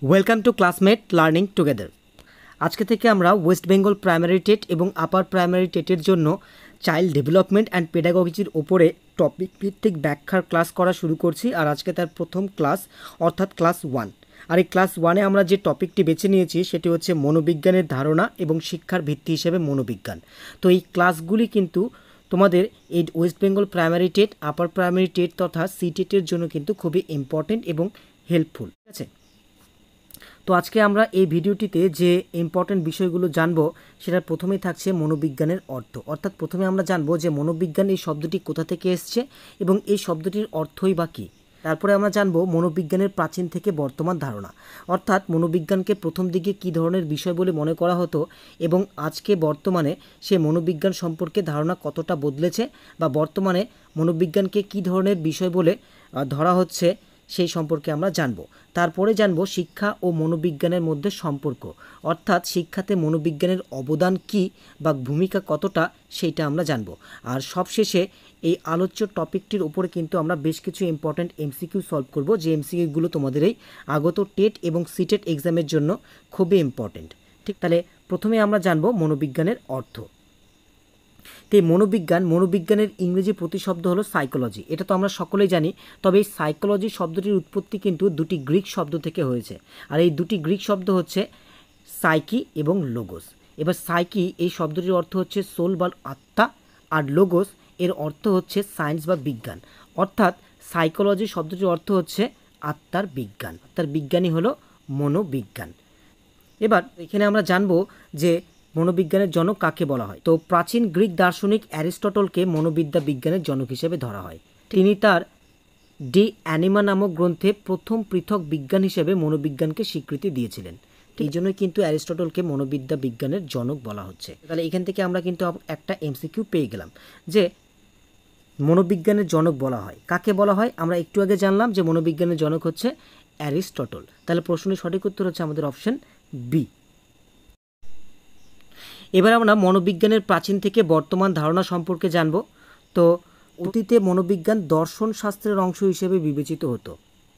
Welcome to classmate learning together. আজকে থেকে আমরা ওয়েস্ট বেঙ্গল প্রাইমারি টেট এবং আপার প্রাইমারি টেটের জন্য চাইল্ড ডেভেলপমেন্ট অ্যান্ড পেডাগজির ওপরে টপিক ভিত্তিক ব্যাখ্যার ক্লাস করা শুরু করছি। আর আজকে তার প্রথম ক্লাস, অর্থাৎ ক্লাস 1। আর এই ক্লাস 1-এ আমরা যে টপিকটি বেছে নিয়েছি সেটি হচ্ছে মনোবিজ্ঞানের ধারণা এবং শিক্ষার ভিত্তি হিসেবে মনোবিজ্ঞান। তো এই ক্লাসগুলি কিন্তু তোমাদের এই West Bengal primary TET, upper primary TET তথা সিটেটের জন্য কিন্তু খুবই ইম্পর্টেন্ট এবং হেল্পফুল। ঠিক আছে, তো আজকে আমরা এই ভিডিওটিতে যে ইম্পর্টেন্ট বিষয়গুলো জানবো সেটার প্রথমেই থাকছে মনোবিজ্ঞানের অর্থ। অর্থাৎ প্রথমে আমরা জানবো যে মনোবিজ্ঞান এই শব্দটি কোথা থেকে এসছে এবং এই শব্দটির অর্থই বা কী। তারপরে আমরা জানবো মনোবিজ্ঞানের প্রাচীন থেকে বর্তমান ধারণা, অর্থাৎ মনোবিজ্ঞানকে প্রথম দিকে কী ধরনের বিষয় বলে মনে করা হতো এবং আজকে বর্তমানে সে মনোবিজ্ঞান সম্পর্কে ধারণা কতটা বদলেছে বা বর্তমানে মনোবিজ্ঞানকে কী ধরনের বিষয় বলে ধরা হচ্ছে সেই সম্পর্কে আমরা জানব। তারপরে জানব শিক্ষা ও মনোবিজ্ঞানের মধ্যে সম্পর্ক, অর্থাৎ শিক্ষাতে মনোবিজ্ঞানের অবদান কী বা ভূমিকা কতটা সেইটা আমরা জানব। আর সবশেষে এই আলোচ্য টপিকটির উপরে কিন্তু আমরা বেশ কিছু ইম্পর্ট্যান্ট এমসিকিউ সলভ করব, যে এমসিকিউগুলো তোমাদের এই আগত টেট এবং সিটেট এক্সামের জন্য খুবই ইম্পর্ট্যান্ট। ঠিক, তাহলে প্রথমে আমরা জানব মনোবিজ্ঞানের অর্থ। তো এই মনোবিজ্ঞানের ইংরেজি প্রতিশব্দ হলো সাইকোলজি। এটা তো আমরা সকলেই জানি। তবে এই সাইকোলজি শব্দটির উৎপত্তি কিন্তু দুটি গ্রিক শব্দ থেকে হয়েছে। আর এই দুটি গ্রিক শব্দ হচ্ছে সাইকি এবং লোগোস। এবার সাইকি এই শব্দটির অর্থ হচ্ছে সোল বা আত্মা, আর লোগোস এর অর্থ হচ্ছে সায়েন্স বা বিজ্ঞান। অর্থাৎ সাইকোলজি শব্দটির অর্থ হচ্ছে আত্মার বিজ্ঞান। আত্মার বিজ্ঞানই হলো মনোবিজ্ঞান। এবার এখানে আমরা জানবো যে মনোবিজ্ঞানের জনক কাকে বলা হয়। তো প্রাচীন গ্রিক দার্শনিক অ্যারিস্টটলকে মনোবিদ্যা বিজ্ঞানের জনক হিসেবে ধরা হয়। তিনি তার ডি অ্যানিমা নামক গ্রন্থে প্রথম পৃথক বিজ্ঞান হিসেবে মনোবিজ্ঞানকে স্বীকৃতি দিয়েছিলেন। এই জন্যই কিন্তু অ্যারিস্টটলকে মনোবিদ্যা বিজ্ঞানের জনক বলা হচ্ছে। তাহলে এখান থেকে আমরা কিন্তু একটা এমসিকিউ পেয়ে গেলাম যে মনোবিজ্ঞানের জনক বলা হয় কাকে বলা হয়। আমরা একটু আগে জানলাম যে মনোবিজ্ঞানের জনক হচ্ছে অ্যারিস্টটল। তাহলে প্রশ্নের সঠিক উত্তর হচ্ছে আমাদের অপশন বি। এবার আমরা মনোবিজ্ঞানের প্রাচীন থেকে বর্তমান ধারণা সম্পর্কে জানব। তো অতীতে মনোবিজ্ঞান দর্শন শাস্ত্রের অংশ হিসেবে বিবেচিত হতো।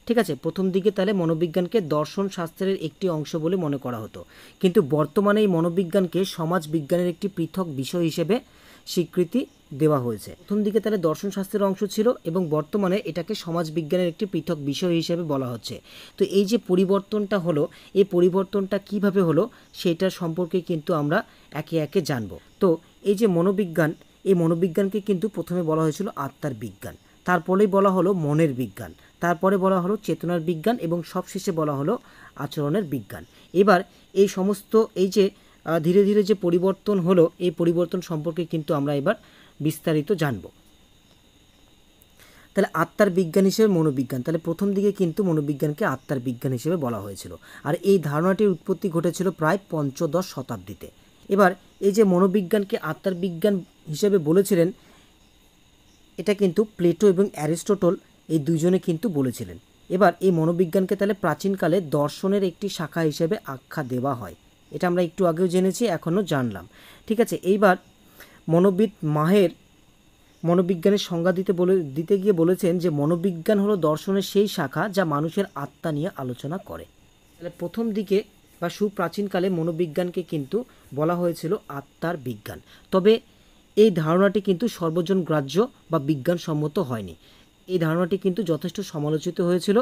ঠিক আছে, প্রথম দিকে তাহলে মনোবিজ্ঞানকে দর্শন শাস্ত্রের একটি অংশ বলে মনে করা হতো, কিন্তু বর্তমানে এই মনোবিজ্ঞানকে সমাজ বিজ্ঞানের একটি পৃথক বিষয় হিসেবে স্বীকৃতি দেওয়া হয়েছে। প্রথম দিকে তাহলে দর্শন শাস্ত্রের অংশ ছিল এবং বর্তমানে এটাকে সমাজ বিজ্ঞানের একটি পৃথক বিষয় হিসেবে বলা হচ্ছে। তো এই যে পরিবর্তনটা হলো, এই পরিবর্তনটা কিভাবে হলো সেটার সম্পর্কে কিন্তু আমরা একে একে জানব। তো এই যে মনোবিজ্ঞান, এই মনোবিজ্ঞানকে কিন্তু প্রথমে বলা হয়েছিল আত্মার বিজ্ঞান, তারপরেই বলা হলো মনের বিজ্ঞান, তারপরে বলা হলো চেতনার বিজ্ঞান এবং সবশেষে বলা হলো আচরণের বিজ্ঞান। এবার এই সমস্ত এই যে ধীরে ধীরে যে পরিবর্তন হলো, এই পরিবর্তন সম্পর্কে কিন্তু আমরা এবার বিস্তারিত জানব। তাহলে আত্মার বিজ্ঞান হিসেবে মনোবিজ্ঞান, তাহলে প্রথম দিকে কিন্তু মনোবিজ্ঞানকে আত্মার বিজ্ঞান হিসেবে বলা হয়েছিল। আর এই ধারণাটির উৎপত্তি ঘটেছিল প্রায় পঞ্চদশ শতাব্দীতে। এবার এই যে মনোবিজ্ঞানকে আত্মার বিজ্ঞান হিসেবে বলেছিলেন, এটা কিন্তু প্লেটো এবং অ্যারিস্টটল এই দুইজনে কিন্তু বলেছিলেন। এবার এই মনোবিজ্ঞানকে তাহলে প্রাচীনকালে দর্শনের একটি শাখা হিসেবে আখ্যা দেওয়া হয়। এটা আমরা একটু আগেও জেনেছি, এখনও জানলাম। ঠিক আছে, এইবার মনোবিদ মাহের মনোবিজ্ঞানের সংজ্ঞা দিতে গিয়ে বলেছেন যে মনোবিজ্ঞান হলো দর্শনের সেই শাখা যা মানুষের আত্মা নিয়ে আলোচনা করে। তাহলে প্রথম দিকে বা সুপ্রাচীনকালে মনোবিজ্ঞানকে কিন্তু বলা হয়েছিল আত্মার বিজ্ঞান। তবে এই ধারণাটি কিন্তু সর্বজন গ্রাহ্য বা বিজ্ঞানসম্মত হয়নি। এই ধারণাটি কিন্তু যথেষ্ট সমালোচিত হয়েছিল,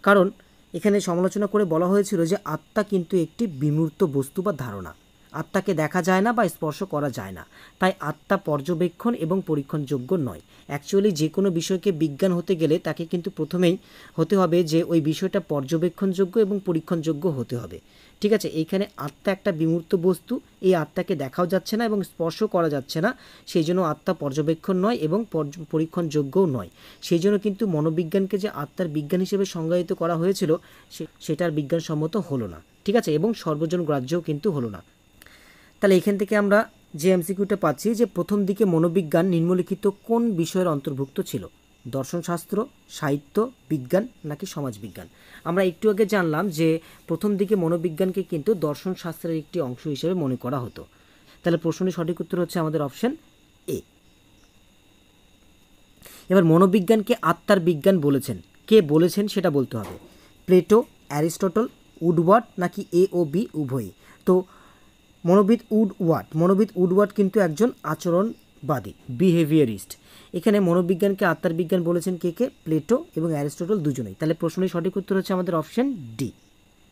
কারণ এখানে সমালোচনা করে বলা হয়েছিল যে আত্মা কিন্তু একটি বিমূর্ত বস্তু বা ধারণা, আত্মাকে দেখা যায় না বা স্পর্শ করা যায় না, তাই আত্মা পর্যবেক্ষণ এবং পরীক্ষণযোগ্য নয়। অ্যাকচুয়ালি যে কোনো বিষয়কে বিজ্ঞান হতে গেলে তাকে কিন্তু প্রথমেই হতে হবে যে ওই বিষয়টা পর্যবেক্ষণযোগ্য এবং পরীক্ষণযোগ্য হতে হবে। ঠিক আছে, এইখানে আত্মা একটা বিমূর্ত বস্তু, এই আত্মাকে দেখাও যাচ্ছে না এবং স্পর্শ করা যাচ্ছে না, সেই জন্য আত্মা পর্যবেক্ষণ নয় এবং পরীক্ষণযোগ্যও নয়। সেই জন্য কিন্তু মনোবিজ্ঞানকে যে আত্মার বিজ্ঞান হিসেবে সংজ্ঞায়িত করা হয়েছিল সেটার বিজ্ঞানসম্মত হলো না। ঠিক আছে, এবং সর্বজন গ্রাহ্যও কিন্তু হলো না। তাহলে এখান থেকে আমরা যে এমসিকিউটা পাচ্ছি যে প্রথম দিকে মনোবিজ্ঞান নিম্নলিখিত কোন বিষয়ের অন্তর্ভুক্ত ছিল? দর্শনশাস্ত্র, সাহিত্য, বিজ্ঞান নাকি সমাজবিজ্ঞান? আমরা একটু আগে জানলাম যে প্রথম দিকে মনোবিজ্ঞানকে কিন্তু দর্শনশাস্ত্রের একটি অংশ হিসেবে মনে করা হতো। তাহলে প্রশ্নের সঠিক উত্তর হচ্ছে আমাদের অপশন এ। এবার মনোবিজ্ঞানকে আত্মার বিজ্ঞান বলেছেন, কে বলেছেন সেটা বলতে হবে। প্লেটো, অ্যারিস্টটল, উডওয়ার্ড নাকি এ ও বি উভয়ই? তো মনোবিদ উডওয়ার্ড কিন্তু একজন আচরণবাদী, বিহেভিয়ারিস্ট। এখানে মনোবিজ্ঞানকে আত্মার বিজ্ঞান বলেছেন কে? প্লেটো এবং অ্যারিস্টটল দুজনেই। তাহলে প্রশ্নের সঠিক উত্তর হচ্ছে আমাদের অপশন ডি।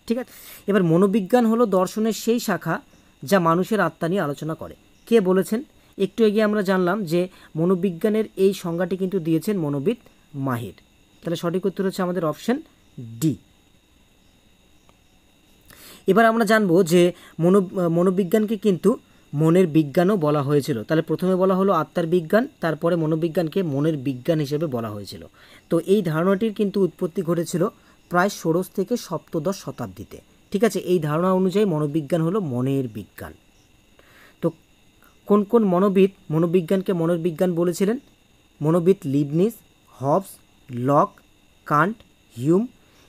ঠিক আছে, এবার মনোবিজ্ঞান হলো দর্শনের সেই শাখা যা মানুষের আত্মা নিয়ে আলোচনা করে। কে বলেছেন? একটু এগিয়ে আমরা জানলাম যে মনোবিজ্ঞানের এই সংজ্ঞাটি কিন্তু দিয়েছেন মনোবিদ মাহির। তাহলে সঠিক উত্তর হচ্ছে আমাদের অপশন ডি। এবার আমরা জানবো যে মনোবিজ্ঞানকে কিন্তু মনের বিজ্ঞানও বলা হয়েছিল। তাহলে প্রথমে বলা হলো আত্মার বিজ্ঞান, তারপরে মনোবিজ্ঞানকে মনের বিজ্ঞান হিসেবে বলা হয়েছিল। তো এই ধারণাটির কিন্তু উৎপত্তি ঘটেছিল প্রায় ষোড়শ থেকে সপ্তদশ শতাব্দীতে। ঠিক আছে, এই ধারণা অনুযায়ী মনোবিজ্ঞান হলো মনের বিজ্ঞান। তো কোন কোন মনোবিজ্ঞানকে মনের বিজ্ঞান বলেছিলেন? মনোবিদ Leibniz, Hobbes, Locke, Kant, Hume,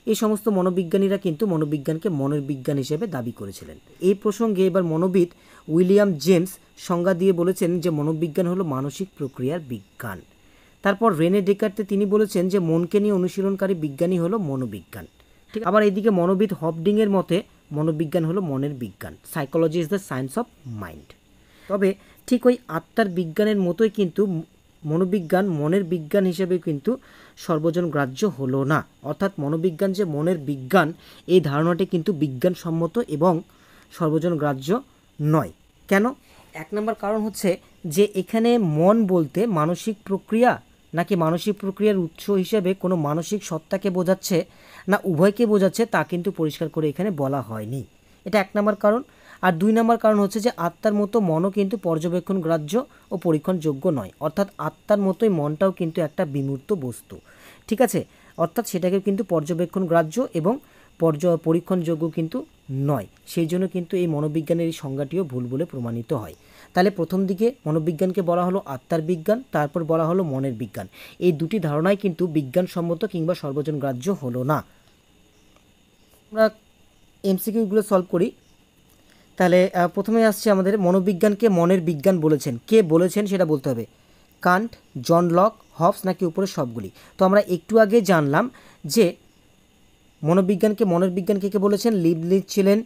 এই সমস্ত মনোবিজ্ঞানীরা কিন্তু মনোবিজ্ঞানকে মনের বিজ্ঞান হিসেবে দাবি করেছিলেন। এই প্রসঙ্গে এবার মনোবিদ উইলিয়াম জেমস সংজ্ঞা দিয়ে বলেছেন যে মনোবিজ্ঞান হলো মানসিক প্রক্রিয়ার বিজ্ঞান। তারপর রেনে ডেকার্তে তিনি বলেছেন যে মনকে নিয়ে অনুশীলনকারী বিজ্ঞানী হলো মনোবিজ্ঞান। ঠিক, আবার এইদিকে মনোবিদ হবডিংয়ের মতে মনোবিজ্ঞান হলো মনের বিজ্ঞান, psychology is the science of mind. তবে ঠিক ওই আত্মার বিজ্ঞানের মতোই কিন্তু মনোবিজ্ঞান মনের বিজ্ঞান হিসেবে কিন্তু সর্বজন গ্রাহ্য হলো না। অর্থাৎ মনোবিজ্ঞান যে মনের বিজ্ঞান, এই ধারণাটি কিন্তু বিজ্ঞানসম্মত এবং সর্বজন গ্রাহ্য নয়। কেন? এক নম্বর কারণ হচ্ছে যে এখানে মন বলতে মানসিক প্রক্রিয়া নাকি মানসিক প্রক্রিয়ার উৎস হিসেবে কোনো মানসিক সত্তাকে বোঝাচ্ছে না উভয়কে বোঝাচ্ছে তা কিন্তু পরিষ্কার করে এখানে বলা হয়নি। এটা এক নম্বর কারণ। আর দুই নম্বর কারণ হচ্ছে যে আত্মার মতো মনও কিন্তু পর্যবেক্ষণ গ্রাহ্য ও পরীক্ষণযোগ্য নয়। অর্থাৎ আত্মার মতোই মনটাও কিন্তু একটা বিমূর্ত বস্তু। ঠিক আছে, অর্থাৎ সেটাকে কিন্তু পর্যবেক্ষণ গ্রাহ্য এবং পরীক্ষণযোগ্য কিন্তু নয়। সেই জন্য কিন্তু এই মনোবিজ্ঞানের এই সংজ্ঞাটিও ভুল বলে প্রমাণিত হয়। তাহলে প্রথম দিকে মনোবিজ্ঞানকে বলা হলো আত্মার বিজ্ঞান, তারপর বলা হলো মনের বিজ্ঞান। এই দুটি ধারণাই কিন্তু বিজ্ঞানসম্মত কিংবা সর্বজন গ্রাহ্য হলো না। আমরা এমসিকিউগুলো সলভ করি। তাহলে প্রথমে আসছে আমাদের মনোবিজ্ঞানকে মনের বিজ্ঞান বলেছেন কে বলেছেন সেটা বলতে হবে। কান্ট, জন লক, হবস নাকি উপরে সবগুলি? তো আমরা একটু আগে জানলাম যে মনোবিজ্ঞানকে মনের বিজ্ঞান কে বলেছেন। লিবনিজ ছিলেন,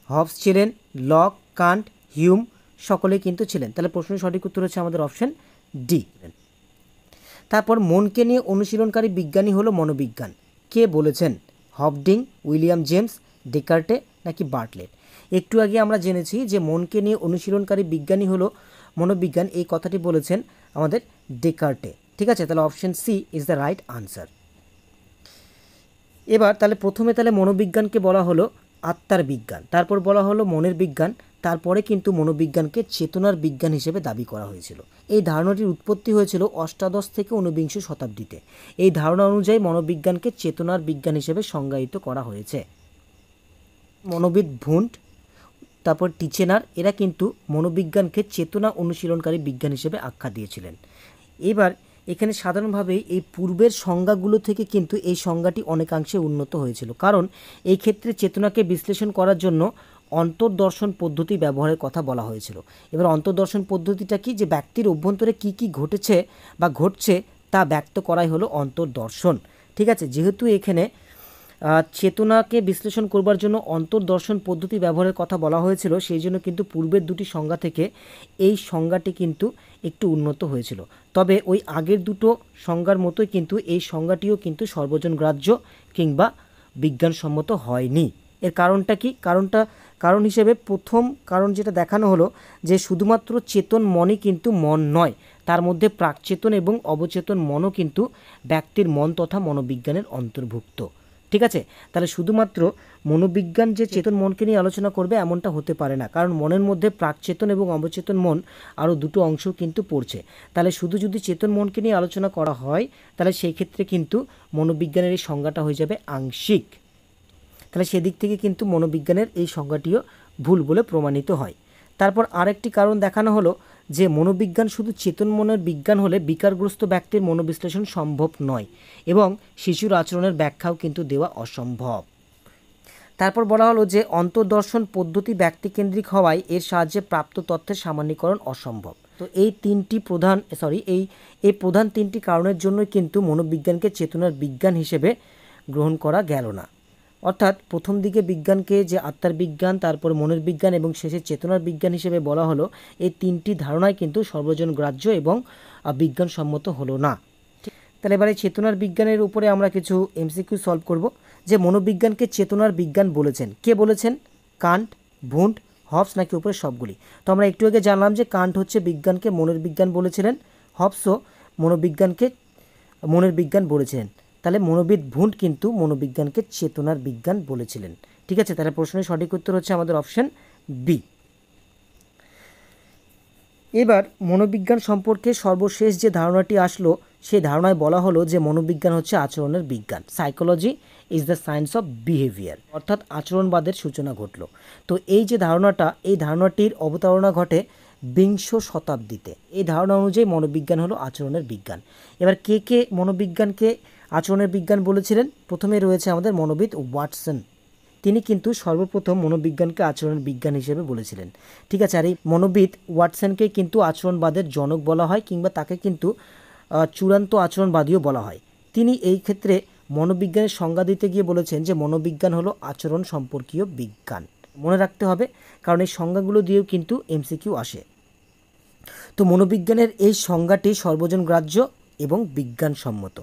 হবস ছিলেন, লক, কান্ট, হিউম সকলেই কিন্তু ছিলেন। তাহলে প্রশ্নের সঠিক উত্তর হচ্ছে আমাদের অপশন ডি। তারপর মনকে নিয়ে অনুশীলনকারী বিজ্ঞানী হলো মনোবিজ্ঞান, কে বলেছেন? হবডিং, উইলিয়াম জেমস, ডেকার্টে নাকি বার্টলেট? একটু আগে আমরা জেনেছি যে মনকে নিয়ে অনুশীলনকারী বিজ্ঞানী হলো মনোবিজ্ঞান, এই কথাটি বলেছেন আমাদের ডেকার্টে। ঠিক আছে, তাহলে option C is the right answer. এবার তাহলে প্রথমে তাহলে মনোবিজ্ঞানকে বলা হলো আত্মার বিজ্ঞান, তারপর বলা হলো মনের বিজ্ঞান, তারপরে কিন্তু মনোবিজ্ঞানকে চেতনার বিজ্ঞান হিসেবে দাবি করা হয়েছিল। এই ধারণাটির উৎপত্তি হয়েছিল অষ্টাদশ থেকে ঊনবিংশ শতাব্দীতে। এই ধারণা অনুযায়ী মনোবিজ্ঞানকে চেতনার বিজ্ঞান হিসেবে সংজ্ঞায়িত করা হয়েছে। মনোবিদ ভুন্ট, তারপর টিচেনার, এরা কিন্তু মনোবিজ্ঞানকে চেতনা অনুশীলনকারী বিজ্ঞান হিসেবে আখ্যা দিয়েছিলেন। এবার এখানে সাধারণভাবেই এই পূর্বের সংজ্ঞাগুলো থেকে কিন্তু এই সংজ্ঞাটি অনেকাংশে উন্নত হয়েছিল, কারণ এই ক্ষেত্রে চেতনাকে বিশ্লেষণ করার জন্য অন্তর্দর্শন পদ্ধতি ব্যবহারের কথা বলা হয়েছিল। এবার অন্তর্দর্শন পদ্ধতিটা কি? যে ব্যক্তির অভ্যন্তরে কি কি ঘটেছে বা ঘটছে তা ব্যক্ত করাই হলো অন্তর্দর্শন। ঠিক আছে, যেহেতু এখানে চেতনাকে বিশ্লেষণ করবার জন্য অন্তর্দর্শন পদ্ধতি ব্যবহারের কথা বলা হয়েছিল, সেই জন্য কিন্তু পূর্বের দুটি সংজ্ঞা থেকে এই সংজ্ঞাটি কিন্তু একটু উন্নত হয়েছিল। তবে ওই আগের দুটো সংজ্ঞার মতোই কিন্তু এই সংজ্ঞাটিও কিন্তু সর্বজন গ্রাহ্য কিংবা বিজ্ঞানসম্মত হয়নি। এর কারণটা কি? কারণ হিসেবে প্রথম কারণ যেটা দেখানো হলো যে শুধুমাত্র চেতন মনই কিন্তু মন নয়, তার মধ্যে প্রাকচেতন এবং অবচেতন মনও কিন্তু ব্যক্তির মন তথা মনোবিজ্ঞানের অন্তর্ভুক্ত। ঠিক আছে, তাহলে শুধুমাত্র মনোবিজ্ঞান যে চেতন মনকে নিয়ে আলোচনা করবে এমনটা হতে পারে না, কারণ মনের মধ্যে প্রাকচেতন এবং অবচেতন মন আরও দুটো অংশ কিন্তু পড়ছে। তাহলে শুধু যদি চেতন মনকে নিয়ে আলোচনা করা হয় তাহলে সেই ক্ষেত্রে কিন্তু মনোবিজ্ঞানের এই সংজ্ঞাটা হয়ে যাবে আংশিক। তাহলে সেদিক থেকে কিন্তু মনোবিজ্ঞানের এই সংজ্ঞাটিও ভুল বলে প্রমাণিত হয়। তারপর আরেকটি কারণ দেখানো হলো যে মনোবিজ্ঞান শুধু চেতন মনের বিজ্ঞান হলে বিকারগ্রস্ত ব্যক্তির মনোবিশ্লেষণ সম্ভব নয় এবং শিশুর আচরণের ব্যাখ্যাও কিন্তু দেওয়া অসম্ভব। তারপর বলা হলো যে অন্তর্দর্শন পদ্ধতি ব্যক্তিকেন্দ্রিক হওয়ায় এর সাহায্যে প্রাপ্ত তথ্যের সামান্যীকরণ অসম্ভব। তো এই প্রধান তিনটি কারণের জন্যই কিন্তু মনোবিজ্ঞানকে চেতনার বিজ্ঞান হিসেবে গ্রহণ করা গেল না। অর্থাৎ প্রথম দিকে বিজ্ঞানকে যে আত্মার বিজ্ঞান, তারপর মনের বিজ্ঞান এবং শেষে চেতনার বিজ্ঞান হিসেবে বলা হলো, এই তিনটি ধারণাই কিন্তু সর্বজন গ্রাহ্য এবং বিজ্ঞানসম্মত হলো না। তাহলে এবারে চেতনার বিজ্ঞানের উপরে আমরা কিছু এমসিকিউ সলভ করব। যে মনোবিজ্ঞানকে চেতনার বিজ্ঞান বলেছেন, কে বলেছেন? কান্ট, ভুন্ড, হবস নাকি উপরে সবগুলি? তো আমরা একটু আগে জানলাম যে কান্ট হচ্ছে বিজ্ঞানকে মনের বিজ্ঞান বলেছিলেন, হবসও মনোবিজ্ঞানকে মনের বিজ্ঞান বলেছিলেন। তাহলে মনোবিদ ভুন্ড কিন্তু মনোবিজ্ঞানকে চেতনার বিজ্ঞান বলেছিলেন। ঠিক আছে, তাহলে প্রশ্নের সঠিক উত্তর হচ্ছে আমাদের অপশন বি। এবার মনোবিজ্ঞান সম্পর্কে সর্বশেষ যে ধারণাটি আসলো, সেই ধারণায় বলা হলো যে মনোবিজ্ঞান হচ্ছে আচরণের বিজ্ঞান। Psychology is the science of behaviour, অর্থাৎ আচরণবাদের সূচনা ঘটলো। তো এই যে ধারণাটা, এই ধারণাটির অবতারণা ঘটে বিংশ শতাব্দীতে। এই ধারণা অনুযায়ী মনোবিজ্ঞান হলো আচরণের বিজ্ঞান। এবার কে কে মনোবিজ্ঞানকে আচরণের বিজ্ঞান বলেছিলেন? প্রথমে রয়েছে আমাদের মনোবিদ ওয়াটসন। তিনি কিন্তু সর্বপ্রথম মনোবিজ্ঞানকে আচরণের বিজ্ঞান হিসেবে বলেছিলেন। ঠিক আছে, আর এই মনোবিদ ওয়াটসনকে কিন্তু আচরণবাদের জনক বলা হয়, কিংবা তাকে কিন্তু চূড়ান্ত আচরণবাদীও বলা হয়। তিনি এই ক্ষেত্রে মনোবিজ্ঞানের সংজ্ঞা দিতে গিয়ে বলেছেন যে মনোবিজ্ঞান হলো আচরণ সম্পর্কীয় বিজ্ঞান। মনে রাখতে হবে, কারণ এই সংজ্ঞাগুলো দিয়েও কিন্তু এমসিকিউ আসে। তো মনোবিজ্ঞানের এই সংজ্ঞাটি সর্বজন গ্রাহ্য এবং বিজ্ঞানসম্মত,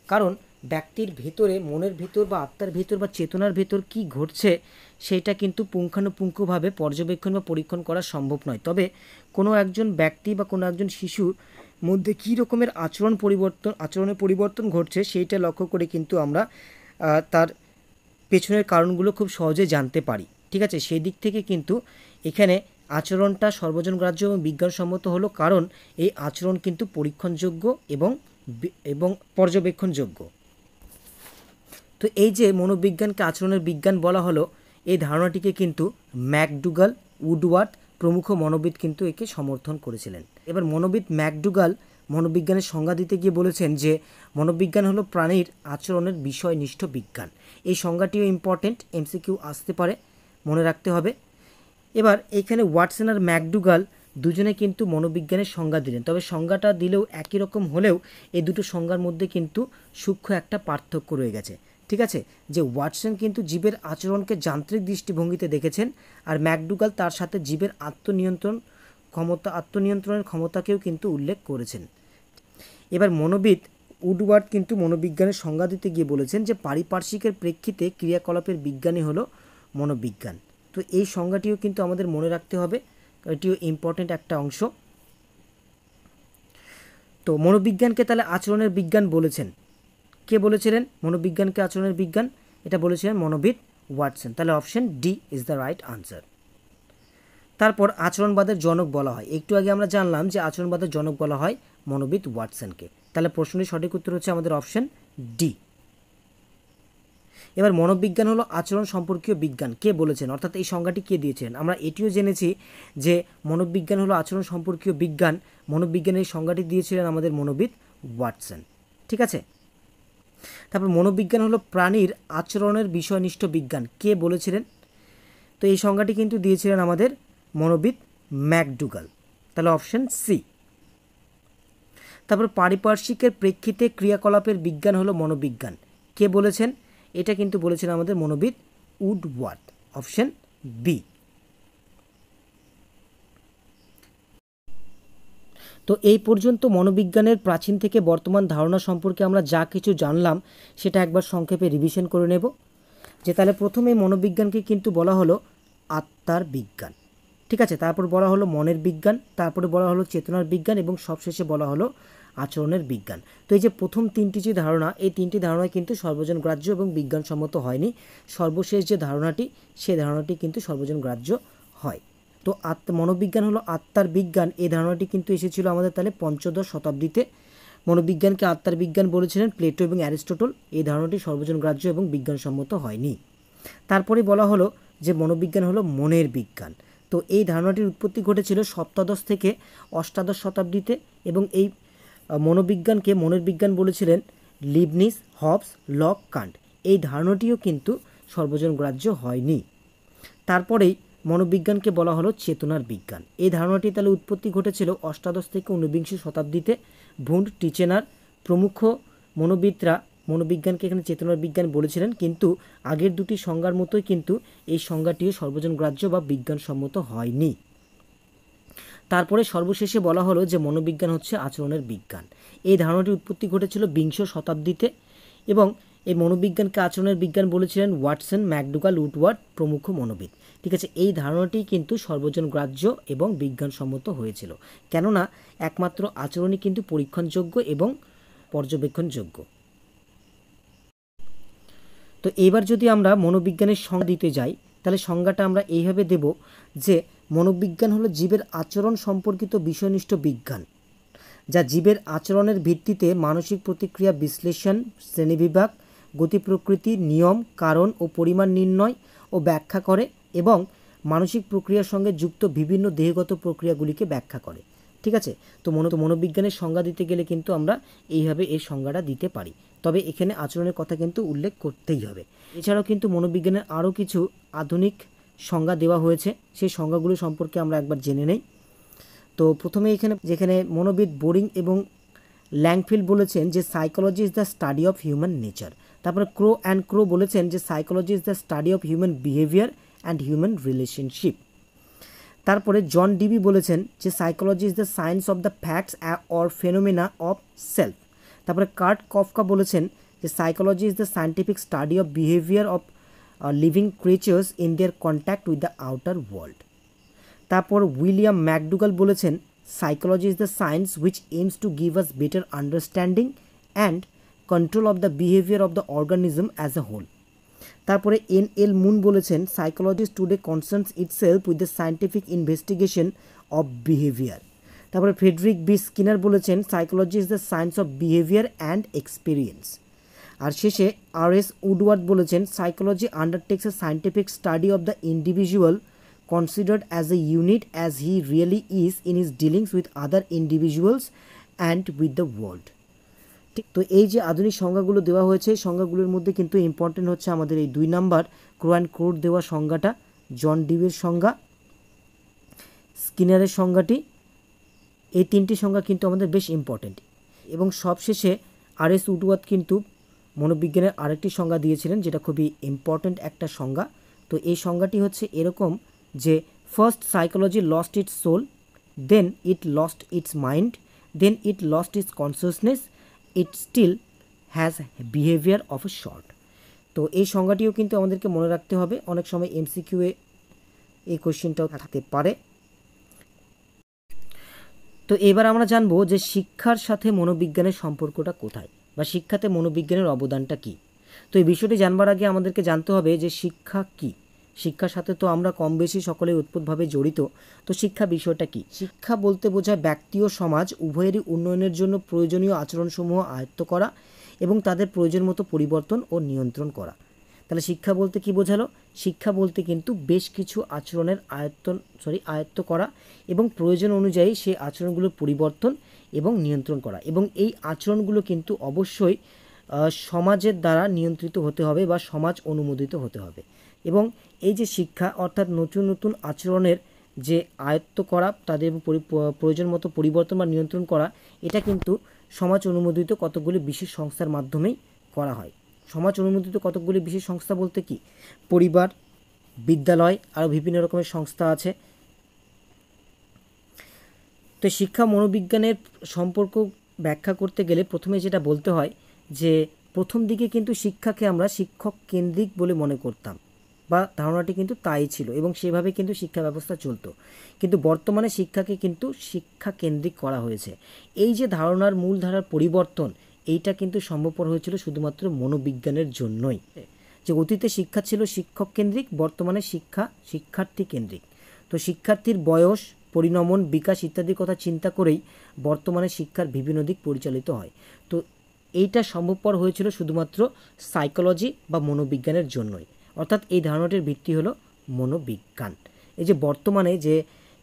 কারণ ব্যক্তির ভেতরে, মনের ভিতর বা আত্মার ভিতর বা চেতনার ভিতর কি ঘটছে সেটা কিন্তু পুঙ্খানুপুঙ্খভাবে পর্যবেক্ষণ বা পরীক্ষণ করা সম্ভব নয়। তবে কোনো একজন ব্যক্তি বা কোনো একজন শিশুর মধ্যে কী রকমের আচরণের পরিবর্তন ঘটছে সেইটা লক্ষ্য করে কিন্তু আমরা তার পেছনের কারণগুলো খুব সহজে জানতে পারি। ঠিক আছে, সেই দিক থেকে কিন্তু এখানে আচরণটা সর্বজন গ্রাহ্য এবং বিজ্ঞানসম্মত হলো, কারণ এই আচরণ কিন্তু পরীক্ষণযোগ্য এবং পর্যবেক্ষণযোগ্য। তো এই যে মনোবিজ্ঞানকে আচরণের বিজ্ঞান বলা হলো, এই ধারণাটিকে কিন্তু ম্যাকডুগাল, উডওয়ার্থ প্রমুখ মনোবিদ কিন্তু একে সমর্থন করেছিলেন। এবার মনোবিদ ম্যাকডুগাল মনোবিজ্ঞানের সংজ্ঞা দিতে গিয়ে বলেছেন যে মনোবিজ্ঞান হলো প্রাণীর আচরণের বিষয়নিষ্ঠ বিজ্ঞান। এই সংজ্ঞাটিও ইম্পর্টেন্ট, এমসিকিউ আসতে পারে, মনে রাখতে হবে। এবার এখানে ওয়াটসন আর ম্যাকডুগাল দুজনে কিন্তু মনোবিজ্ঞানের সংজ্ঞা দিলেন, তবে সংজ্ঞাটা দিলেও একই রকম হলেও এই দুটো সংজ্ঞার মধ্যে কিন্তু সূক্ষ্ম একটা পার্থক্য রয়ে গেছে। ঠিক আছে, যে ওয়াটসন কিন্তু জীবের আচরণকে যান্ত্রিক দৃষ্টিভঙ্গিতে দেখেছেন, আর ম্যাকডুগাল তার সাথে জীবের আত্মনিয়ন্ত্রণের ক্ষমতাকেও কিন্তু উল্লেখ করেছেন। এবার মনোবিদ উডওয়ার্ড কিন্তু মনোবিজ্ঞানের সংজ্ঞা দিতে গিয়ে বলেছেন যে পারিপার্শ্বিকের প্রেক্ষিতে ক্রিয়াকলাপের বিজ্ঞানই হলো মনোবিজ্ঞান। তো এই সংজ্ঞাটিও কিন্তু আমাদের মনে রাখতে হবে, এটিও ইম্পর্টেন্ট একটা অংশ। তো মনোবিজ্ঞানকে তাহলে আচরণের বিজ্ঞান বলেছেন, কে বলেছিলেন মনোবিজ্ঞানকে আচরণের বিজ্ঞান? এটা বলেছিলেন মনোবিদ ওয়াটসন। তাহলে option D is the right answer. তারপর আচরণবাদের জনক বলা হয়, একটু আগে আমরা জানলাম যে আচরণবাদের জনক বলা হয় মনোবিদ ওয়াটসনকে। তাহলে প্রশ্নের সঠিক উত্তর হচ্ছে আমাদের অপশন ডি। এবার মনোবিজ্ঞান হলো আচরণ সম্পর্কীয় বিজ্ঞান, কে বলেছেন, অর্থাৎ এই সংজ্ঞাটি কে দিয়েছেন? আমরা এটিও জেনেছি যে মনোবিজ্ঞান হলো আচরণ সম্পর্কীয় বিজ্ঞান। মনোবিজ্ঞানের সংজ্ঞাটি দিয়েছিলেন আমাদের মনোবিদ ওয়াটসন। ঠিক আছে, তারপর মনোবিজ্ঞান হলো প্রাণীর আচরণের বিষয়নিষ্ঠ বিজ্ঞান, কে বলেছিলেন? তো এই সংজ্ঞাটি কিন্তু দিয়েছিলেন আমাদের মনোবিদ ম্যাকডুগাল। তাহলে অপশন সি। তারপর পারিপার্শ্বিকের প্রেক্ষিতে ক্রিয়াকলাপের বিজ্ঞান হলো মনোবিজ্ঞান, কে বলেছেন? এটা কিন্তু বলেছেন আমাদের মনোবিদ উডওয়ার্থ। Option B. তো এই পর্যন্ত মনোবিজ্ঞানের প্রাচীন থেকে বর্তমান ধারণা সম্পর্কে আমরা যা কিছু জানলাম সেটা একবার সংক্ষেপে রিভিশন করে নেব। যে তাহলে প্রথমে মনোবিজ্ঞানকে কিন্তু বলা হলো আত্মার বিজ্ঞান। ঠিক আছে, তারপর বলা হলো মনের বিজ্ঞান, তারপরে বলা হলো চেতনার বিজ্ঞান এবং সবশেষে বলা হলো আচরণের বিজ্ঞান। তো এই যে প্রথম তিনটি যে ধারণা, এই তিনটি ধারণা কিন্তু সর্বজন গ্রাহ্য এবং বিজ্ঞানসম্মত হয়নি। সর্বশেষ যে ধারণাটি, সেই ধারণাটি কিন্তু সর্বজন গ্রাহ্য হয়। তো মনোবিজ্ঞান হলো আত্মার বিজ্ঞান, এই ধারণাটি কিন্তু এসেছিল আমাদের তাহলে পঞ্চদশ শতাব্দীতে। মনোবিজ্ঞানকে আত্মার বিজ্ঞান বলেছিলেন প্লেটো এবং অ্যারিস্টটল। এই ধারণাটি সর্বজন গ্রাহ্য এবং বিজ্ঞানসম্মত হয়নি। তারপরে বলা হলো যে মনোবিজ্ঞান হলো মনের বিজ্ঞান। তো এই ধারণাটির উৎপত্তি ঘটেছিল সপ্তদশ থেকে অষ্টাদশ শতাব্দীতে, এবং এই মনোবিজ্ঞানকে মনের বিজ্ঞান বলেছিলেন লিবনিজ, হবস, লক, কান্ট। এই ধারণাটিও কিন্তু সর্বজন গ্রাহ্য হয়নি। তারপরেই মনোবিজ্ঞানকে বলা হলো চেতনার বিজ্ঞান। এই ধারণাটি তাহলে উৎপত্তি ঘটেছিল অষ্টাদশ থেকে ঊনবিংশ শতাব্দীতে। ভুন্ড, টিচেনার প্রমুখ মনোবিদরা মনোবিজ্ঞানকে এখানে চেতনার বিজ্ঞান বলেছিলেন, কিন্তু আগের দুটি সংজ্ঞার মতোই কিন্তু এই সংজ্ঞাটিও সর্বজনগ্রাহ্য বা বিজ্ঞানসম্মত হয়নি। তারপরে সর্বশেষে বলা হলো যে মনোবিজ্ঞান হচ্ছে আচরণের বিজ্ঞান। এই ধারণাটির উৎপত্তি ঘটেছিল বিংশ শতাব্দীতে এবং এই মনোবিজ্ঞানকে আচরণের বিজ্ঞান বলেছিলেন ওয়াটসন, ম্যাকডুগাল, উডওয়ার্ড প্রমুখ মনোবিদ। ঠিক আছে, এই ধারণাটি কিন্তু সর্বজনগ্রাহ্য এবং বিজ্ঞানসম্মত হয়েছিল, কেননা একমাত্র আচরণই কিন্তু পরীক্ষণযোগ্য এবং পর্যবেক্ষণযোগ্য। তো এবার যদি আমরা মনোবিজ্ঞানের সংজ্ঞা দিতে যাই, তাহলে সংজ্ঞাটা আমরা এইভাবে দেব যে মনোবিজ্ঞান হলো জীবের আচরণ সম্পর্কিত বিষয়নিষ্ঠ বিজ্ঞান, যা জীবের আচরণের ভিত্তিতে মানসিক প্রতিক্রিয়া বিশ্লেষণ, শ্রেণীবিভাগ, গতি প্রকৃতি, নিয়ম, কারণ ও পরিমাণ নির্ণয় ও ব্যাখ্যা করে এবং মানসিক প্রক্রিয়ার সঙ্গে যুক্ত বিভিন্ন দেহগত প্রক্রিয়াগুলিকে ব্যাখ্যা করে। ঠিক আছে, তো মনোবিজ্ঞানের সংজ্ঞা দিতে গেলে কিন্তু আমরা এইভাবে এই সংজ্ঞাটা দিতে পারি, তবে এখানে আচরণের কথা কিন্তু উল্লেখ করতেই হবে। এছাড়াও কিন্তু মনোবিজ্ঞানের আরও কিছু আধুনিক সংজ্ঞা দেওয়া হয়েছে, সেই সংজ্ঞাগুলো সম্পর্কে আমরা একবার জেনে নেই। তো প্রথমে যেখানে মনোবিদ বোরিং এবং ল্যাংফিল্ড বলেছেন যে psychology is the study of human nature. তারপরে ক্রো বলেছেন যে psychology is the study of human behaviour and human relationship. তারপরে জন ডিবি বলেছেন যে psychology is the science of the facts or phenomena of self. তারপরে কার্ট কফকা বলেছেন যে psychology is the scientific study of behaviour of living creatures in their contact with the outer world. তারপর William McDougall বলেছেন psychology is the science which aims to give us better understanding and control of the behaviour of the organism as a whole. তারপরে N Munn বলেছেন psychology today concerns itself with the scientific investigation of behaviour. তারপরে Frederick B Skinner বলেছেন psychology is the science of behaviour and experience. আর শেষে R S. Woodworth বলেছেন psychology undertakes a scientific study of the individual considered as a unit as he really is in his dealings with other individuals and with the world. ঠিক, তো এই যে আধুনিক সংজ্ঞাগুলো দেওয়া হয়েছে, সংজ্ঞাগুলোর মধ্যে কিন্তু ইম্পর্টেন্ট হচ্ছে আমাদের এই 2 নাম্বার ক্রোর দেওয়া সংজ্ঞাটা, জন ডিবির সংজ্ঞা, স্কিনারের সংজ্ঞাটি, এই 3টি সংজ্ঞা কিন্তু আমাদের বেশ ইম্পর্টেন্ট। এবং সবশেষে আর.এস. উডওয়ার্ড কিন্তু মনোবিজ্ঞানের আরেকটি সংজ্ঞা দিয়েছিলেন, যেটা খুবই ইম্পর্টেন্ট একটা সংজ্ঞা। তো এই সংজ্ঞাটি হচ্ছে এরকম যে first psychology lost its soul, then it lost its mind, then it lost its consciousness, it still has behaviour of a sort. তো এই সংজ্ঞাটিও কিন্তু আমাদেরকে মনে রাখতে হবে, অনেক সময় এমসিকিউ এ এই কোশ্চেনটাও থাকতে পারে। তো এবার আমরা জানবো যে শিক্ষার সাথে মনোবিজ্ঞানের সম্পর্কটা কোথায়, বা শিক্ষাতে মনোবিজ্ঞানের অবদানটা কী। তো এই বিষয়টি জানবার আগে আমাদেরকে জানতে হবে যে শিক্ষা কী। শিক্ষার সাথে তো আমরা কম বেশি সকলে উৎপতভাবে জড়িত। তো শিক্ষা বিষয়টা কি? শিক্ষা বলতে বোঝায় ব্যক্তি ও সমাজ উভয়েরই উন্নয়নের জন্য প্রয়োজনীয় আচরণসমূহ আয়ত্ত করা এবং তাদের প্রয়োজন মতো পরিবর্তন ও নিয়ন্ত্রণ করা। তাহলে শিক্ষা বলতে কি বোঝালো? শিক্ষা বলতে কিন্তু বেশ কিছু আচরণের আয়ত্ত করা এবং প্রয়োজন অনুযায়ী সেই আচরণগুলোর পরিবর্তন এবং নিয়ন্ত্রণ করা, এবং এই আচরণগুলো কিন্তু অবশ্যই সমাজের দ্বারা নিয়ন্ত্রিত হতে হবে বা সমাজ অনুমোদিত হতে হবে। এবং এই যে শিক্ষা অর্থাৎ নতুন নতুন আচরণের যে আয়ত্ত করা, তাদের প্রয়োজন মতো পরিবর্তন বা নিয়ন্ত্রণ করা, এটা কিন্তু সমাজ অনুমোদিত কতকগুলি বিশেষ সংস্থার মাধ্যমেই করা হয়। সমাজ অনুমোদিত কতকগুলি বিশেষ সংস্থা বলতে কি? পরিবার, বিদ্যালয়, আরও বিভিন্ন রকমের সংস্থা আছে। তো শিক্ষা মনোবিজ্ঞানের সম্পর্ক ব্যাখ্যা করতে গেলে প্রথমে যেটা বলতে হয় যে প্রথম দিকে কিন্তু শিক্ষাকে আমরা শিক্ষক কেন্দ্রিক বলে মনে করতাম, বা ধারণাটি কিন্তু তাই ছিল এবং সেভাবে কিন্তু শিক্ষা ব্যবস্থা চলতো। কিন্তু বর্তমানে শিক্ষাকে কিন্তু শিক্ষা কেন্দ্রিক করা হয়েছে। এই যে ধারণার মূলধারার পরিবর্তন, এইটা কিন্তু সম্ভবপর হয়েছিল শুধুমাত্র মনোবিজ্ঞানের জন্যই। যে অতীতে শিক্ষা ছিল শিক্ষক কেন্দ্রিক, বর্তমানে শিক্ষা শিক্ষার্থী কেন্দ্রিক। তো শিক্ষার্থীর বয়স, পরিণমন, বিকাশ ইত্যাদির কথা চিন্তা করেই বর্তমানে শিক্ষার বিভিন্ন দিক পরিচালিত হয়। তো এইটা সম্ভবপর হয়েছিল শুধুমাত্র সাইকোলজি বা মনোবিজ্ঞানের জন্যই, অর্থাৎ এই ধারণাটির ভিত্তি হলো মনোবিজ্ঞান। এই যে বর্তমানে যে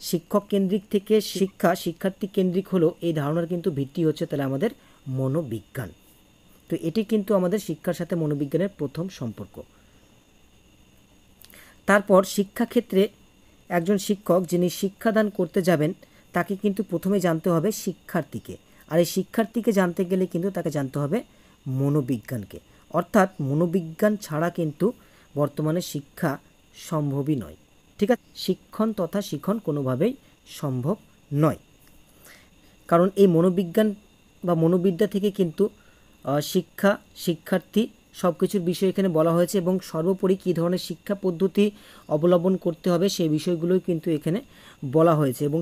শিক্ষক কেন্দ্রিক থেকে শিক্ষা শিক্ষার্থী কেন্দ্রিক হলো, এই ধারণার কিন্তু ভিত্তি হচ্ছে তাহলে আমাদের মনোবিজ্ঞান। তো এটি কিন্তু আমাদের শিক্ষার সাথে মনোবিজ্ঞানের প্রথম সম্পর্ক। তারপর শিক্ষাক্ষেত্রে একজন শিক্ষক যিনি শিক্ষাদান করতে যাবেন, তাকে কিন্তু প্রথমে জানতে হবে শিক্ষার্থীকে, আর এই শিক্ষার্থীকে জানতে গেলে কিন্তু তাকে জানতে হবে মনোবিজ্ঞানকে। অর্থাৎ মনোবিজ্ঞান ছাড়া কিন্তু বর্তমানে শিক্ষা সম্ভবই নয়। ঠিক আছে, শিক্ষণ তথা শিখন কোনোভাবেই সম্ভব নয়, কারণ এই মনোবিজ্ঞান বা মনোবিদ্যা থেকে কিন্তু শিক্ষা, শিক্ষার্থী সব কিছুর বিষয় এখানে বলা হয়েছে এবং সর্বোপরি কী ধরনের শিক্ষা পদ্ধতি অবলম্বন করতে হবে সেই বিষয়গুলোই কিন্তু এখানে বলা হয়েছে। এবং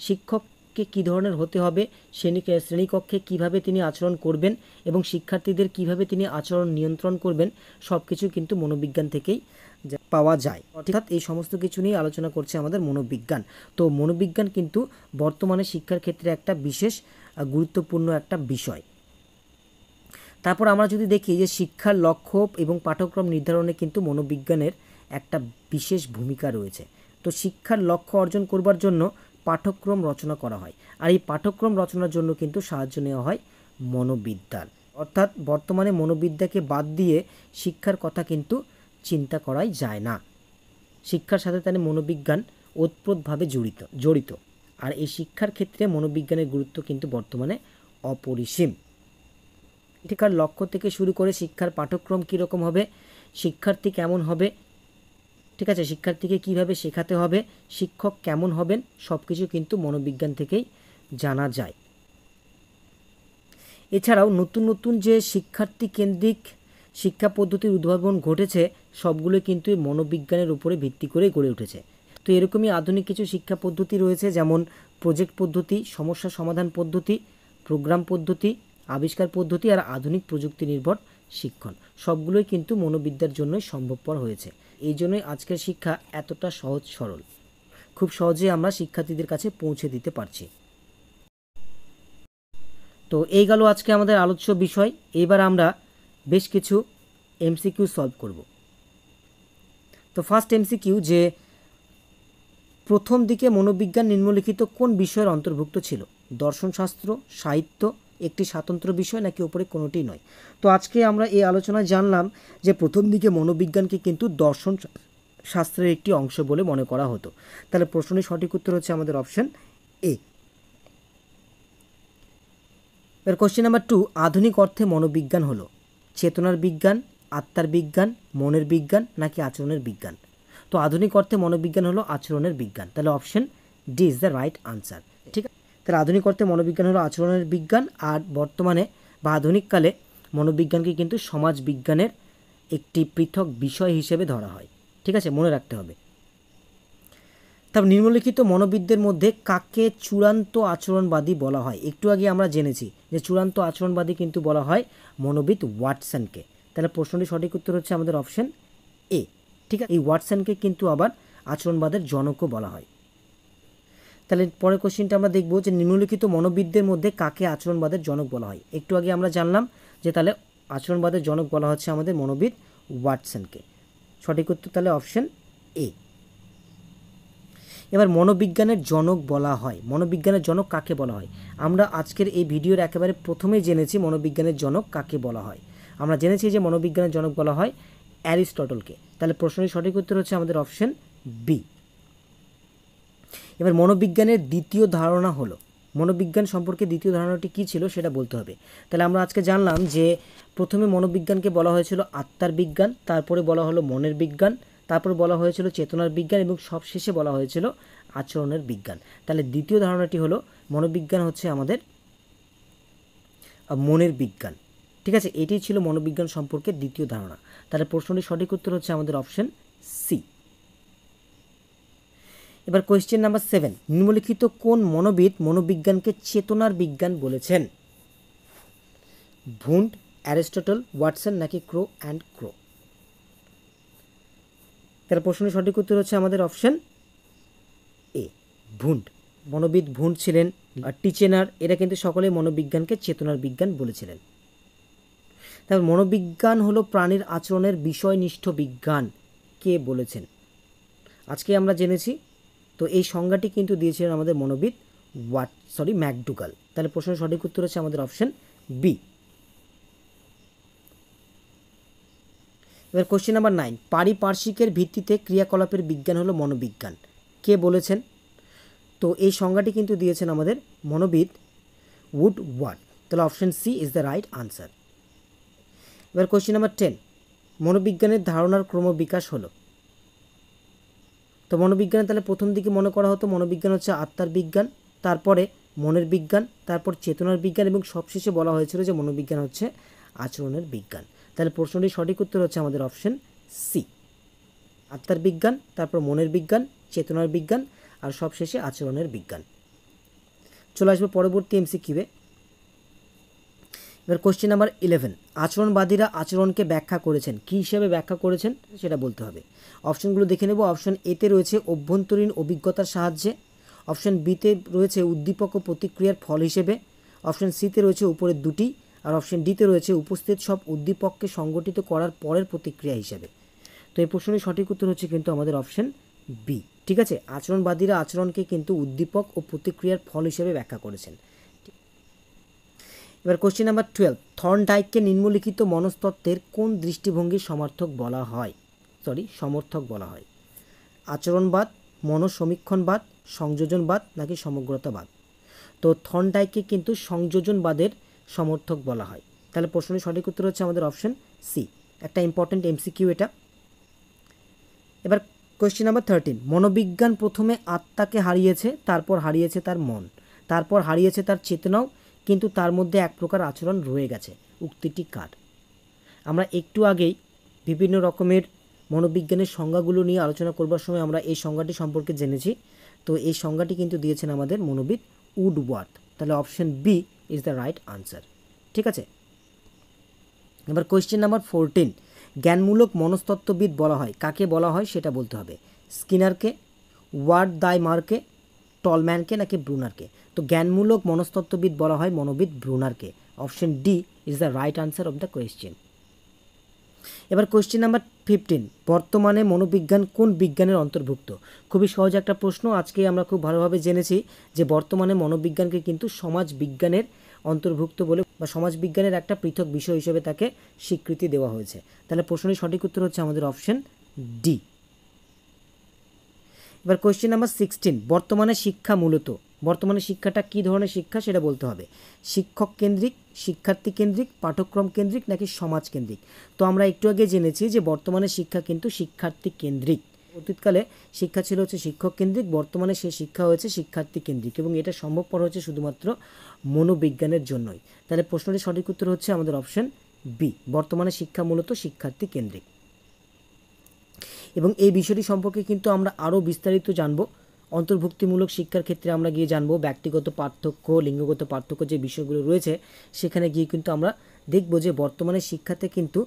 শিক্ষককে কী ধরনের হতে হবে, শ্রেণীকক্ষে কিভাবে তিনি আচরণ করবেন এবং শিক্ষার্থীদের কিভাবে তিনি আচরণ নিয়ন্ত্রণ করবেন, সব কিছু কিন্তু মনোবিজ্ঞান থেকেই পাওয়া যায়। অর্থাৎ এই সমস্ত কিছু নিয়ে আলোচনা করছে আমাদের মনোবিজ্ঞান। তো মনোবিজ্ঞান কিন্তু বর্তমানে শিক্ষার ক্ষেত্রে একটা বিশেষ গুরুত্বপূর্ণ একটা বিষয়। তারপর আমরা যদি দেখি যে শিক্ষার লক্ষ্য এবং পাঠ্যক্রম নির্ধারণে কিন্তু মনোবিজ্ঞানের একটা বিশেষ ভূমিকা রয়েছে। তো শিক্ষার লক্ষ্য অর্জন করবার জন্য পাঠ্যক্রম রচনা করা হয়, আর এই পাঠ্যক্রম রচনার জন্য কিন্তু সাহায্য নেওয়া হয় মনোবিদ্যার। অর্থাৎ বর্তমানে মনোবিদ্যাকে বাদ দিয়ে শিক্ষার কথা কিন্তু চিন্তা করাই যায় না। শিক্ষার সাথে তাহলে মনোবিজ্ঞান ওতপ্রোতভাবে জড়িত, আর এই শিক্ষার ক্ষেত্রে মনোবিজ্ঞানের গুরুত্ব কিন্তু বর্তমানে অপরিসীম। শিক্ষার লক্ষ্য থেকে শুরু করে শিক্ষার পাঠ্যক্রম কীরকম হবে, শিক্ষার্থী কেমন হবে, ঠিক আছে, শিক্ষার্থীকে কিভাবে শেখাতে হবে, শিক্ষক কেমন হবেন, সব কিছু কিন্তু মনোবিজ্ঞান থেকেই জানা যায়। এছাড়াও নতুন নতুন যে শিক্ষার্থী কেন্দ্রিক শিক্ষা পদ্ধতির উদ্ভাবন ঘটেছে সবগুলো কিন্তু এই মনোবিজ্ঞানের উপরে ভিত্তি করে গড়ে উঠেছে। তো এরকমই আধুনিক কিছু শিক্ষা পদ্ধতি রয়েছে, যেমন প্রজেক্ট পদ্ধতি, সমস্যা সমাধান পদ্ধতি, প্রোগ্রাম পদ্ধতি, আবিষ্কার পদ্ধতি আর আধুনিক প্রযুক্তি নির্ভর শিক্ষণ। সবগুলোই কিন্তু মনোবিদ্যার জন্যই সম্ভবপর হয়েছে। এই জন্যই আজকের শিক্ষা এতটা সহজ সরল, খুব সহজে আমরা শিক্ষার্থীদের কাছে পৌঁছে দিতে পারছি। তো এই গেল আজকে আমাদের আলোচ্য বিষয়। এবার আমরা বেশ কিছু এমসিকিউ সলভ করব। তো ফার্স্ট এমসিকিউ, যে প্রথম দিকে মনোবিজ্ঞান নিম্নলিখিত কোন বিষয়ের অন্তর্ভুক্ত ছিল? দর্শনশাস্ত্র, সাহিত্য, একটি স্বতন্ত্র বিষয়, নাকি ওপরে কোনোটি নয়? তো আজকে আমরা এই আলোচনায় জানলাম যে প্রথম দিকে মনোবিজ্ঞানকে কিন্তু দর্শন শাস্ত্রের একটি অংশ বলে মনে করা হতো। তাহলে প্রশ্নের সঠিক উত্তর হচ্ছে আমাদের অপশন এ। এবার কোশ্চেন নাম্বার 2, আধুনিক অর্থে মনোবিজ্ঞান হলো চেতনার বিজ্ঞান, আত্মার বিজ্ঞান, মনের বিজ্ঞান, নাকি আচরণের বিজ্ঞান? তো আধুনিক অর্থে মনোবিজ্ঞান হলো আচরণের বিজ্ঞান। তাহলে option D is the right answer. ঠিক আছে, তাহলে আধুনিক অর্থে মনোবিজ্ঞান হলো আচরণের বিজ্ঞান, আর বর্তমানে বা আধুনিককালে মনোবিজ্ঞানকে কিন্তু সমাজ বিজ্ঞানের একটি পৃথক বিষয় হিসেবে ধরা হয়। ঠিক আছে, মনে রাখতে হবে। তারপর নিম্নলিখিত মনোবিদদের মধ্যে কাকে চূড়ান্ত আচরণবাদী বলা হয়? একটু আগে আমরা জেনেছি যে চূড়ান্ত আচরণবাদী কিন্তু বলা হয় মনোবিদ ওয়াটসনকে। তাহলে প্রশ্নটি সঠিক উত্তর হচ্ছে আমাদের অপশন এ। ঠিক আছে, এই ওয়াটসনকে কিন্তু আবার আচরণবাদের জনকও বলা হয়। তাহলে পরের কোশ্চেনটা আমরা দেখব যে নিম্নলিখিত মনোবিদদের মধ্যে কাকে আচরণবাদের জনক বলা হয়? একটু আগে আমরা জানলাম যে তাহলে আচরণবাদের জনক বলা হচ্ছে আমাদের মনোবিদ ওয়াটসনকে। সঠিক উত্তর তাহলে অপশন এ। এবার মনোবিজ্ঞানের জনক বলা হয়, মনোবিজ্ঞানের জনক কাকে বলা হয়? আমরা আজকের এই ভিডিওর একেবারে প্রথমেই জেনেছি মনোবিজ্ঞানের জনক কাকে বলা হয়। আমরা জেনেছি যে মনোবিজ্ঞানের জনক বলা হয় অ্যারিস্টটলকে। তাহলে প্রশ্নের সঠিক উত্তর হচ্ছে আমাদের অপশন বি। এবার মনোবিজ্ঞানের দ্বিতীয় ধারণা হলো, মনোবিজ্ঞান সম্পর্কে দ্বিতীয় ধারণাটি কী ছিল সেটা বলতে হবে। তাহলে আমরা আজকে জানলাম যে প্রথমে মনোবিজ্ঞানকে বলা হয়েছিল আত্মার বিজ্ঞান, তারপরে বলা হলো মনের বিজ্ঞান, তারপর বলা হয়েছিল চেতনার বিজ্ঞান এবং সবশেষে বলা হয়েছিল আচরণের বিজ্ঞান। তাহলে দ্বিতীয় ধারণাটি হলো মনোবিজ্ঞান হচ্ছে আমাদের মনের বিজ্ঞান। ঠিক আছে, এটি ছিল মনোবিজ্ঞান সম্পর্কে দ্বিতীয় ধারণা। তাহলে প্রশ্নটির সঠিক উত্তর হচ্ছে আমাদের অপশন সি। এবার কোয়েশ্চেন নাম্বার 7, নিম্নলিখিত কোন মনোবিদ মনোবিজ্ঞানকে চেতনার বিজ্ঞান বলেছেন? ভুন্ড, অ্যারিস্টটল, ওয়াটসন, নাকি ক্রো অ্যান্ড ক্রো? তাহলে প্রশ্নের সঠিক উত্তর হচ্ছে আমাদের অপশন এ, ভুন্ড। মনোবিদ ভুন্ড ছিলেন, আর টিচেনার, এরা কিন্তু সকলেই মনোবিজ্ঞানকে চেতনার বিজ্ঞান বলেছিলেন। তারপর মনোবিজ্ঞান হলো প্রাণীর আচরণের বিষয়নিষ্ঠ বিজ্ঞান, কে বলেছেন? আজকে আমরা জেনেছি। তো এই সংজ্ঞাটি কিন্তু দিয়েছিলেন আমাদের মনোবিদ ম্যাকডুগাল। তাহলে প্রশ্নের সঠিক উত্তর হচ্ছে আমাদের অপশন বি। এবার কোশ্চেন নাম্বার 9, পারিপার্শ্বিকের ভিত্তিতে ক্রিয়াকলাপের বিজ্ঞান হলো মনোবিজ্ঞান, কে বলেছেন? তো এই সংজ্ঞাটি কিন্তু দিয়েছেন আমাদের মনোবিদ উডওয়ার্ড। তাহলে option C is the right answer. এবার কোয়েশ্চেন নাম্বার 10, মনোবিজ্ঞানের ধারণার ক্রমবিকাশ হলো। তো মনোবিজ্ঞানে তাহলে প্রথম দিকে মনে করা হতো মনোবিজ্ঞান হচ্ছে আত্মার বিজ্ঞান, তারপরে মনের বিজ্ঞান, তারপর চেতনার বিজ্ঞান এবং সবশেষে বলা হয়েছিল যে মনোবিজ্ঞান হচ্ছে আচরণের বিজ্ঞান। তাহলে প্রশ্নটির সঠিক উত্তর হচ্ছে আমাদের অপশন সি, আত্মার বিজ্ঞান, তারপর মনের বিজ্ঞান, চেতনার বিজ্ঞান আর সবশেষে আচরণের বিজ্ঞান। চলে আসবে পরবর্তী এমসিকিউয়ে। এবার কোশ্চেন নাম্বার 11, আচরণবাদীরা আচরণকে ব্যাখ্যা করেছেন, কী হিসেবে ব্যাখ্যা করেছেন সেটা বলতে হবে। অপশনগুলো দেখে নেব। অপশন এতে রয়েছে অভ্যন্তরীণ অভিজ্ঞতার সাহায্যে, অপশন বিতে রয়েছে উদ্দীপক ও প্রতিক্রিয়ার ফল হিসেবে, অপশন সিতে রয়েছে উপরের দুটি, আর অপশন ডিতে রয়েছে উপস্থিত সব উদ্দীপককে সংগঠিত করার পরের প্রতিক্রিয়া হিসেবে। তো এই প্রশ্নের সঠিক উত্তর হচ্ছে কিন্তু আমাদের অপশন বি। ঠিক আছে, আচরণবাদীরা আচরণকে কিন্তু উদ্দীপক ও প্রতিক্রিয়ার ফল হিসেবে ব্যাখ্যা করেছেন। এবার কোশ্চেন নাম্বার 12, থর্নডাইককে নিম্নলিখিত মনস্তত্ত্বের কোন দৃষ্টিভঙ্গির সমর্থক বলা হয়? আচরণবাদ, মনসমীক্ষণবাদ, সংযোজনবাদ নাকি সমগ্রতাবাদ? তো থর্নডাইককে কিন্তু সংযোজনবাদের সমর্থক বলা হয়। তাহলে প্রশ্নের সঠিক উত্তর হচ্ছে আমাদের অপশন সি। একটা ইম্পর্টেন্ট এমসিকিউ এটা। এবার কোশ্চেন নাম্বার 13, মনোবিজ্ঞান প্রথমে আত্মাকে হারিয়েছে, তারপর হারিয়েছে তার মন, তারপর হারিয়েছে তার চেতনাও, কিন্তু তার মধ্যে এক প্রকার আচরণ রয়ে গেছে। উক্তিটি কার? আমরা একটু আগেই বিভিন্ন রকমের মনোবিজ্ঞানের সংজ্ঞাগুলো নিয়ে আলোচনা করবার সময় আমরা এই সংজ্ঞাটি সম্পর্কে জেনেছি। তো এই সংজ্ঞাটি কিন্তু দিয়েছেন আমাদের মনোবিদ উডওয়ার্থ। তাহলে option B is the right answer. ঠিক আছে, এবার কোয়েশ্চেন নাম্বার 14, জ্ঞানমূলক মনস্তত্ত্ববিদ বলা হয় কাকে বলা হয় সেটা বলতে হবে। স্কিনারকে, ওয়ার্ডদাইমারকে, টলম্যানকে নাকি ব্রুনারকে? তো জ্ঞানমূলক মনস্তত্ত্ববিদ বলা হয় মনোবিদ ব্রুনারকে। Option D is the right answer of the question. এবার কোয়েশ্চেন নাম্বার 15, বর্তমানে মনোবিজ্ঞান কোন বিজ্ঞানের অন্তর্ভুক্ত? খুবই সহজ একটা প্রশ্ন। আজকে আমরা খুব ভালোভাবে জেনেছি যে বর্তমানে মনোবিজ্ঞানকে কিন্তু সমাজ বিজ্ঞানের অন্তর্ভুক্ত বলে বা সমাজ বিজ্ঞানের একটা পৃথক বিষয় হিসেবে তাকে স্বীকৃতি দেওয়া হয়েছে। তাহলে প্রশ্নের সঠিক উত্তর হচ্ছে আমাদের অপশন ডি। এবার কোয়েশ্চেন নাম্বার 16, বর্তমানে শিক্ষাটা কী ধরনের শিক্ষা সেটা বলতে হবে। শিক্ষক কেন্দ্রিক, শিক্ষার্থী কেন্দ্রিক, পাঠ্যক্রম কেন্দ্রিক নাকি সমাজ কেন্দ্রিক? তো আমরা একটু আগে জেনেছি যে বর্তমানে শিক্ষা কিন্তু শিক্ষার্থী কেন্দ্রিক। অতীতকালে শিক্ষা ছিল হচ্ছে শিক্ষক কেন্দ্রিক, বর্তমানে সেই শিক্ষা হয়েছে শিক্ষার্থী কেন্দ্রিক এবং এটা সম্ভবপর হচ্ছে শুধুমাত্র মনোবিজ্ঞানের জন্যই। তাহলে প্রশ্নটির সঠিক উত্তর হচ্ছে আমাদের অপশন বি, বর্তমানে শিক্ষা মূলত শিক্ষার্থী কেন্দ্রিক। এবং এই বিষয়টি সম্পর্কে কিন্তু আমরা আরও বিস্তারিত জানব অন্তর্ভুক্তিমূলক শিক্ষার ক্ষেত্রে। আমরা গিয়ে জানব ব্যক্তিগত পার্থক্য, লিঙ্গগত পার্থক্য যে বিষয়গুলো রয়েছে সেখানে গিয়ে কিন্তু আমরা দেখব যে বর্তমানে শিক্ষাতে কিন্তু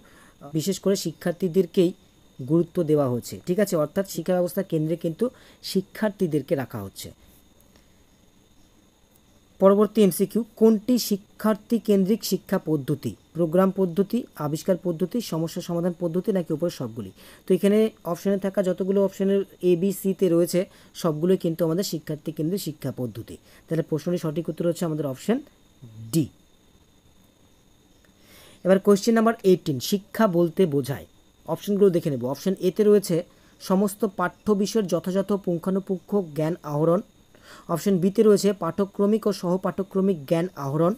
বিশেষ করে শিক্ষার্থীদেরকেই গুরুত্ব দেওয়া হচ্ছে। ঠিক আছে, অর্থাৎ শিক্ষা ব্যবস্থার কেন্দ্রে কিন্তু শিক্ষার্থীদেরকে রাখা হচ্ছে। পরবর্তী এমসিকিউ, কোনটি শিক্ষার্থী কেন্দ্রিক শিক্ষা পদ্ধতি? প্রোগ্রাম পদ্ধতি, আবিষ্কার পদ্ধতি, সমস্যা সমাধান পদ্ধতি নাকি উপরে সবগুলি? তো এখানে অপশানে থাকা যতগুলো অপশানের এ বি সিতে রয়েছে সবগুলোই কিন্তু আমাদের শিক্ষার্থী কেন্দ্রিক শিক্ষা পদ্ধতি। তাহলে প্রশ্নটির সঠিক উত্তর হচ্ছে আমাদের অপশান ডি। এবার কোয়েশ্চেন নাম্বার 18, শিক্ষা বলতে বোঝায়। অপশানগুলো দেখে নেব। অপশান এতে রয়েছে সমস্ত পাঠ্য বিষয়ের যথাযথ পুঙ্খানুপুঙ্খ জ্ঞান আহরণ, অপশন বিতে রয়েছে পাঠক্রমিক ও সহপাঠক্রমিক জ্ঞান আহরণ,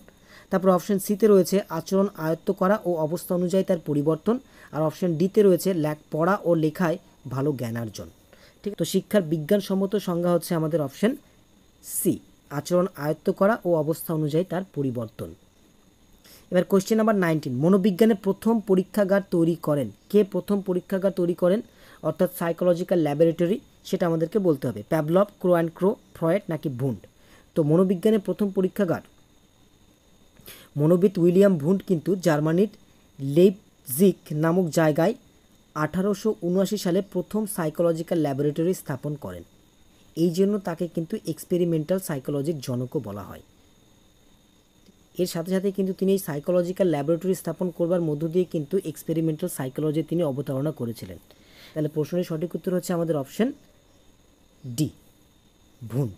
তারপর অপশন সিতে রয়েছে আচরণ আয়ত্ত করা ও অবস্থা অনুযায়ী তার পরিবর্তন, আর অপশন ডিতে রয়েছে পড়া ও লেখায় ভালো জ্ঞানার্জন। ঠিক, তো শিক্ষার বিজ্ঞানসম্মত সংজ্ঞা হচ্ছে আমাদের অপশন সি, আচরণ আয়ত্ত করা ও অবস্থা অনুযায়ী তার পরিবর্তন। এবার কোয়েশ্চেন নাম্বার 19, মনোবিজ্ঞানের প্রথম পরীক্ষাগার তৈরি করেন কে? প্রথম পরীক্ষাগার তৈরি করেন অর্থাৎ সাইকোলজিক্যাল ল্যাবরেটরি, সেটা আমাদেরকে বলতে হবে। Pavlov, Crow and Crow, Freud নাকি ভুন্ড? তো মনোবিজ্ঞানের প্রথম পরীক্ষাগার মনোবিদ উইলিয়াম ভুন্ড কিন্তু জার্মানির লেইপজিগ নামক জায়গায় 1879 সালে প্রথম সাইকোলজিক্যাল ল্যাবরেটরি স্থাপন করেন। এই জন্য তাকে কিন্তু এক্সপেরিমেন্টাল সাইকোলজির জনকও বলা হয়। এর সাথে সাথে কিন্তু তিনি এই সাইকোলজিক্যাল ল্যাবরেটরি স্থাপন করবার মধ্য দিয়ে কিন্তু এক্সপেরিমেন্টাল সাইকোলজি তিনি অবতারণা করেছিলেন। তাহলে প্রশ্নের সঠিক উত্তর হচ্ছে আমাদের অপশন ডি, ভুন্ড।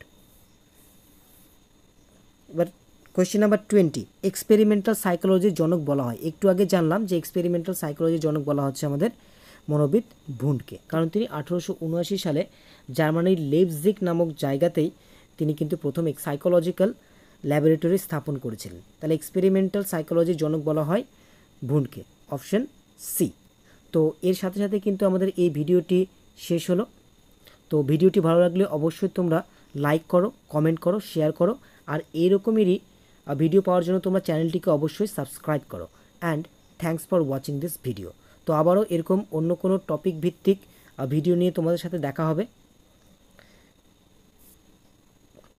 এবার কোয়েশ্চেন নাম্বার 20, এক্সপেরিমেন্টাল সাইকোলজির জনক বলা হয়। একটু আগে জানলাম যে এক্সপেরিমেন্টাল সাইকোলজির জনক বলা হচ্ছে আমাদের মনোবিদ ভুন্ডকে, কারণ তিনি 1879 সালে জার্মানির লেইপজিগ নামক জায়গাতেই তিনি কিন্তু প্রথম সাইকোলজিক্যাল ল্যাবরেটরি স্থাপন করেছিলেন। তাহলে এক্সপেরিমেন্টাল সাইকোলজির জনক বলা হয় ভুন্ডকে। Option C. তো এর সাথে সাথে কিন্তু আমাদের এই ভিডিওটি শেষ হলো। তো ভিডিওটি ভালো লাগলে অবশ্যই তোমরা লাইক করো, কমেন্ট করো, শেয়ার করো, আর এইরকমেরই ভিডিও পাওয়ার জন্য তোমরা চ্যানেলটিকে অবশ্যই সাবস্ক্রাইব করো। And thanks for watching this video. তো আবারও এরকম অন্য কোনো টপিক ভিত্তিক ভিডিও নিয়ে তোমাদের সাথে দেখা হবে।